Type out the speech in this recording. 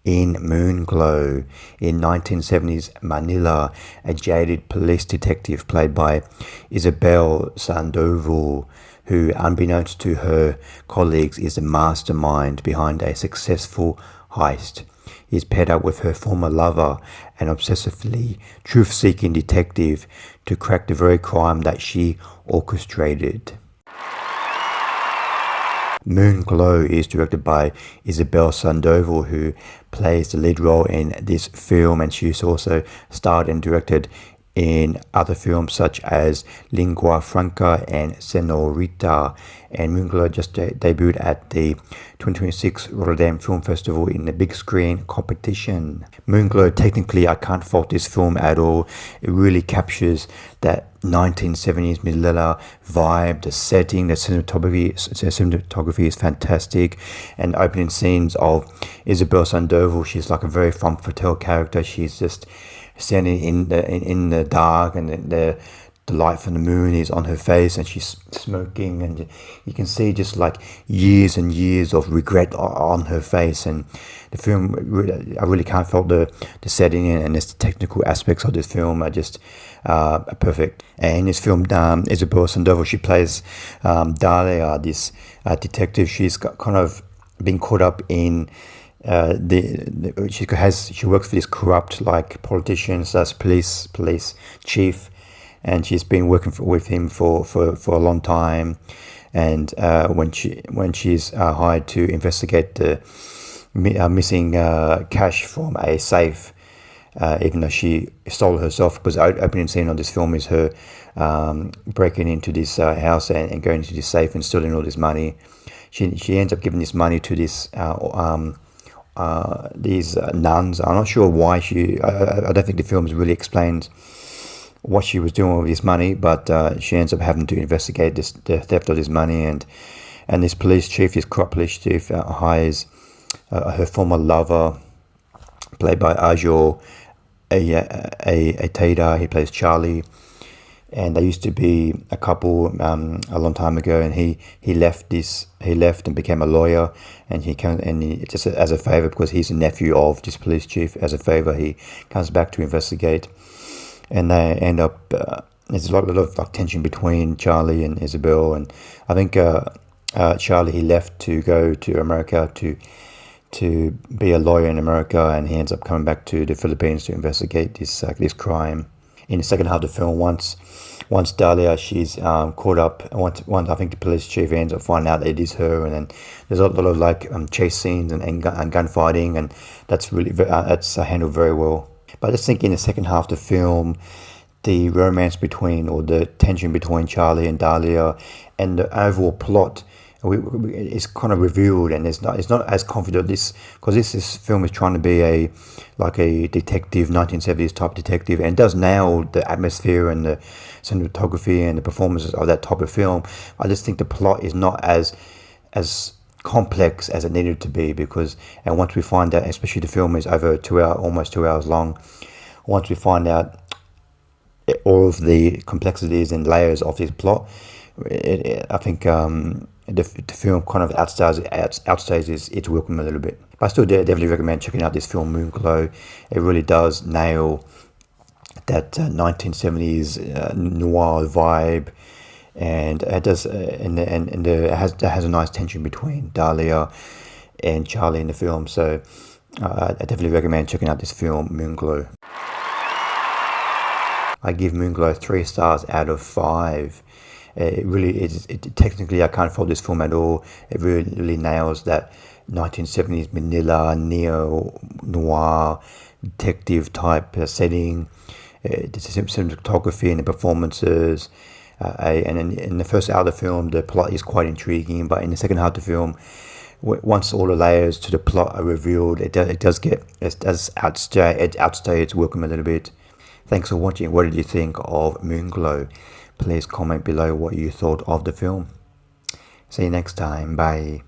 In Moonglow, in 1970s Manila, a jaded police detective played by Isabel Sandoval, who, unbeknownst to her colleagues, is the mastermind behind a successful heist, is paired up with her former lover, an obsessively truth-seeking detective, to crack the very crime that she orchestrated. Moonglow is directed by Isabel Sandoval, who plays the lead role in this film, and she's also starred and directed in other films such as Lingua Franca and Senorita. And Moonglow just debuted at the 2026 Rotterdam Film Festival in the big screen competition. Moonglow, technically, I can't fault this film at all. It really captures that 1970s Manila vibe, the setting, the cinematography is fantastic, and opening scenes of Isabel Sandoval, she's like a very femme fatale character. She's just standing in the dark, and the light from the moon is on her face, and she's smoking, and you can see just like years and years of regret on her face. And the film, I really can't fault the setting and the technical aspects of this film are just perfect. And in this film, Isabel Sandoval, she plays Dalia, this detective. She's kind of been caught up in she works for this corrupt like politician slash police chief, and she's been working with him for a long time. And when she's hired to investigate the missing cash from a safe, even though she stole herself, because the opening scene on this film is her breaking into this house and going into this safe and stealing all this money. She ends up giving this money to this these nuns. I'm not sure why I don't think the film really explains what she was doing with this money, but she ends up having to investigate the theft of this money, and this police chief, this corrupt police chief, hires her former lover, played by Arjo Atayde. He plays Charlie, and they used to be a couple a long time ago, and he left and became a lawyer, and he just as a favor, because he's a nephew of this police chief, as a favor he comes back to investigate, and they end up there's a lot of like tension between Charlie and Isabel. And I think Charlie, he left to go to America to be a lawyer in America, and he ends up coming back to the Philippines to investigate this crime. In the second half of the film, once Dahlia, she's caught up, once I think the police chief ends up finding out that it is her, and then there's a lot of like chase scenes and gunfighting, and that's really that's handled very well. But I just think in the second half of the film, the romance between, or the tension between Charlie and Dahlia, and the overall plot, it's kind of revealed, and it's not as confident because this film is trying to be a detective, 1970s type detective, and it does nail the atmosphere and the cinematography and the performances of that type of film. I just think the plot is not as complex as it needed to be, and once we find out, especially the film is over almost 2 hours long, once we find out all of the complexities and layers of this plot, I think the film kind of outstays its welcome a little bit. But I still definitely recommend checking out this film, Moonglow. It really does nail that 1970s noir vibe, and it does, it has a nice tension between Dahlia and Charlie in the film. So I definitely recommend checking out this film, Moonglow. I give Moonglow 3 stars out of 5. It really is. Technically, I can't fault this film at all. It really nails that 1970s Manila neo-noir detective type setting. The cinematography and the performances. And in the first hour of the film, the plot is quite intriguing. But in the second half of the film, once all the layers to the plot are revealed, it does outstay its welcome a little bit. Thanks for watching. What did you think of Moonglow? Please comment below what you thought of the film. See you next time. Bye.